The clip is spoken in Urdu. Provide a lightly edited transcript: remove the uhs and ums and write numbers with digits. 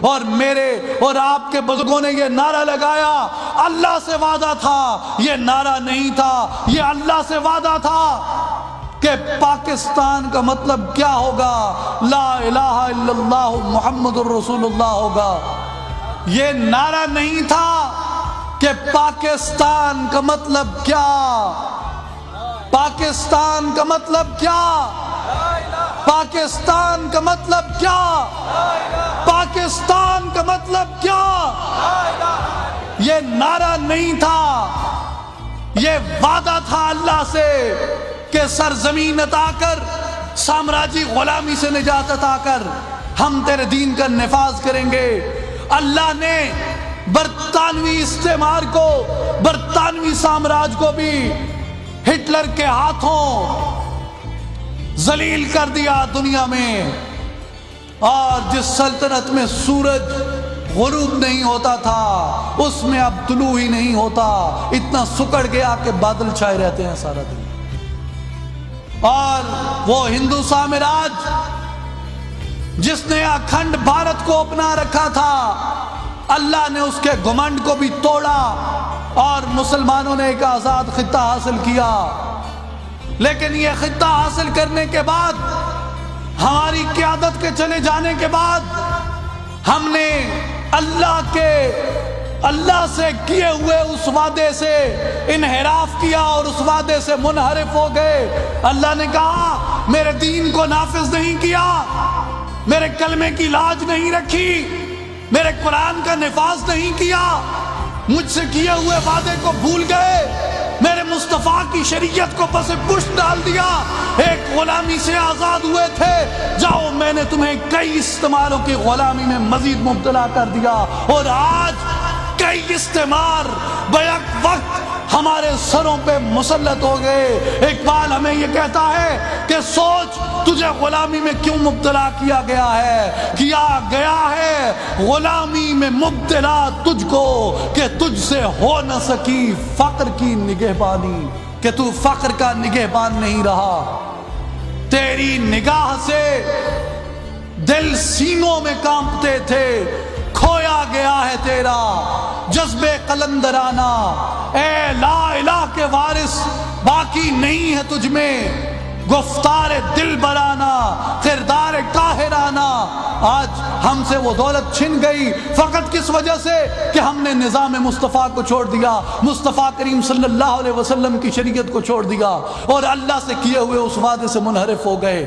اور میرے اور آپ کے بزرگوں نے یہ نعرہ لگایا، اللہ سے وعدہ تھا، یہ نعرہ نہیں تھا، یہ اللہ سے وعدہ تھا کہ پاکستان کا مطلب کیا ہوگا، لا الہ الا اللہ محمد الرسول اللہ ہوگا۔ یہ نعرہ نہیں تھا کہ پاکستان کا مطلب کیا، پاکستان کا مطلب کیا، پاکستان کا مطلب کیا، پاکستان کا مطلب کیا، یہ نعرہ نہیں تھا، یہ وعدہ تھا اللہ سے کہ سرزمین عطا کر، سامراجی غلامی سے نجات عطا کر، ہم تیرے دین کا نفاذ کریں گے۔ اللہ نے برطانوی استعمار کو، برطانوی سامراج کو بھی ہٹلر کے ہاتھوں ذلیل کر دیا دنیا میں، اور جس سلطنت میں سورج غروب نہیں ہوتا تھا اس میں اب طلوع ہی نہیں ہوتا، اتنا سکڑ گیا کہ بادل چھائے رہتے ہیں سارا دن۔ اور وہ ہندو سامراج جس نے اکھنڈ بھارت کو اپنا رکھا تھا، اللہ نے اس کے گھمنڈ کو بھی توڑا اور مسلمانوں نے ایک آزاد خطہ حاصل کیا۔ لیکن یہ خطہ حاصل کرنے کے بعد، ہماری قیادت کے چلے جانے کے بعد، ہم نے اللہ سے کیے ہوئے اس وعدے سے انحراف کیا اور اس وعدے سے منحرف ہو گئے۔ اللہ نے کہا میرے دین کو نافذ نہیں کیا، میرے کلمے کی لاج نہیں رکھی، میرے قرآن کا نفاذ نہیں کیا، مجھ سے کیے ہوئے وعدے کو بھول گئے، میرے مصطفیٰ کی شریعت کو پس پشت ڈال دیا، ایک غلامی سے آزاد ہوئے تھے، جاؤ میں نے تمہیں کئی استعماروں کی غلامی میں مزید مبتلا کر دیا، اور آج کئی استعمار بیک وقت ہمارے سروں پہ مسلط ہو گئے۔ اقبال ہمیں یہ کہتا ہے کہ سوچ تجھے غلامی میں کیوں مبتلا کیا گیا ہے، کیا گیا ہے غلامی میں مبتلا تجھ کو کہ تجھ سے ہو نہ سکی فقر کی نگہبانی، کہ تو فقر کا نگہبان نہیں رہا، تیری نگاہ سے دل سینوں میں کانپتے تھے، کھویا گیا ہے تیرا جذب قلندرانہ، اے لا الہ کے وارث باقی نہیں ہے تجھ میں گفتار دل برانہ، کردار قاہرانہ۔ آج ہم سے وہ دولت چھن گئی فقط کس وجہ سے کہ ہم نے نظام مصطفیٰ کو چھوڑ دیا، مصطفیٰ کریم صلی اللہ علیہ وسلم کی شریعت کو چھوڑ دیا اور اللہ سے کیے ہوئے اس وعدے سے منحرف ہو گئے۔